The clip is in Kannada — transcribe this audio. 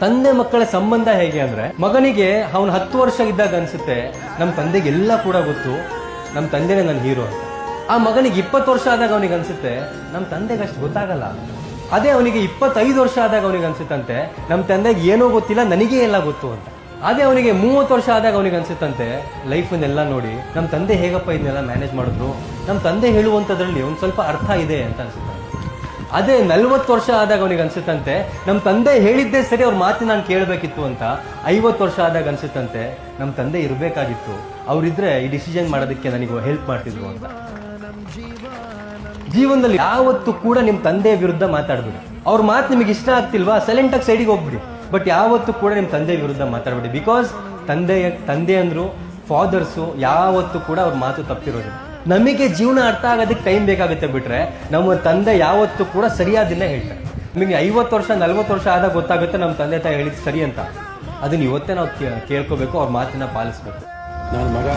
ತಂದೆ ಮಕ್ಕಳ ಸಂಬಂಧ ಹೇಗೆ ಅಂದ್ರೆ, ಮಗನಿಗೆ ಅವನು 10 ವರ್ಷ ಇದ್ದಾಗ ಅನ್ಸುತ್ತೆ ನಮ್ಮ ತಂದೆಗೆಲ್ಲ ಕೂಡ ಗೊತ್ತು, ನಮ್ಮ ತಂದೆನೇ ನನ್ನ ಹೀರೋ ಅಂತ. ಆ ಮಗನಿಗೆ 20 ವರ್ಷ ಆದಾಗ ಅವನಿಗೆ ಅನ್ಸುತ್ತೆ ನಮ್ಮ ತಂದೆಗೆ ಅಷ್ಟು ಗೊತ್ತಾಗಲ್ಲ. ಅದೇ ಅವನಿಗೆ 25 ವರ್ಷ ಆದಾಗ ಅವನಿಗೆ ಅನ್ಸುತ್ತಂತೆ ನಮ್ಮ ತಂದೆಗೆ ಏನೋ ಗೊತ್ತಿಲ್ಲ, ನನಗೇ ಎಲ್ಲ ಗೊತ್ತು ಅಂತ. ಅದೇ ಅವನಿಗೆ 30 ವರ್ಷ ಆದಾಗ ಅವನಿಗೆ ಅನ್ಸುತ್ತಂತೆ ಲೈಫನ್ನೆಲ್ಲ ನೋಡಿ ನಮ್ಮ ತಂದೆ ಹೇಗಪ್ಪ ಇದನ್ನೆಲ್ಲ ಮ್ಯಾನೇಜ್ ಮಾಡಿದ್ರು, ನಮ್ಮ ತಂದೆ ಹೇಳುವಂಥದ್ರಲ್ಲಿ ಒಂದು ಸ್ವಲ್ಪ ಅರ್ಥ ಇದೆ ಅಂತ ಅನ್ಸುತ್ತೆ. ಅದೇ 40 ವರ್ಷ ಆದಾಗ ಅವನಿಗೆ ಅನ್ಸುತ್ತಂತೆ ನಮ್ಮ ತಂದೆ ಹೇಳಿದ್ದೇ ಸರಿ, ಅವ್ರ ಮಾತು ನಾನು ಕೇಳಬೇಕಿತ್ತು ಅಂತ. 50 ವರ್ಷ ಆದಾಗ ಅನ್ಸುತ್ತಂತೆ ನಮ್ಮ ತಂದೆ ಇರಬೇಕಾಗಿತ್ತು, ಅವರಿದ್ರೆ ಈ ಡಿಸಿಷನ್ ಮಾಡೋದಕ್ಕೆ ನನಗೆ ಹೆಲ್ಪ್ ಮಾಡ್ತಿದ್ರು ಅಂತ. ಜೀವನದಲ್ಲಿ ಯಾವತ್ತೂ ಕೂಡ ನಿಮ್ಮ ತಂದೆಯ ವಿರುದ್ಧ ಮಾತಾಡ್ಬಿಡಿ. ಅವ್ರ ಮಾತು ನಿಮಗೆ ಇಷ್ಟ ಆಗ್ತಿಲ್ವಾ, ಸೈಲೆಂಟಾಗಿ ಸೈಡಿಗೆ ಹೋಗ್ಬಿಡಿ. ಬಟ್ ಯಾವತ್ತೂ ಕೂಡ ನಿಮ್ಮ ತಂದೆ ವಿರುದ್ಧ ಮಾತಾಡ್ಬಿಡಿ. ಬಿಕಾಸ್ ತಂದೆ ಅಂದ್ರು, ಫಾದರ್ಸು ಯಾವತ್ತೂ ಕೂಡ ಅವ್ರ ಮಾತು ತಪ್ಪಿರೋದಿಲ್ಲ. ನಮಗೆ ಜೀವನ ಅರ್ಥ ಆಗೋದಕ್ಕೆ ಟೈಮ್ ಬೇಕಾಗುತ್ತೆ, ಬಿಟ್ರೆ ನಮ್ಮ ತಂದೆ ಯಾವತ್ತೂ ಕೂಡ ಸರಿಯಾದಿಲ್ಲ ಹೇಳ್ತಾರೆ. ನಿಮಗೆ 50 ವರ್ಷ 40 ವರ್ಷ ಆದಾಗ ಗೊತ್ತಾಗುತ್ತೆ ನಮ್ಮ ತಂದೆ ತಾಯಿ ಹೇಳಿದ್ದು ಸರಿ ಅಂತ. ಅದನ್ನ ಇವತ್ತೇ ನಾವು ಕೇಳ್ಕೋಬೇಕು, ಅವ್ರ ಮಾತನ್ನ ಪಾಲಿಸ್ಬೇಕು. ನನ್ನ ಮಗ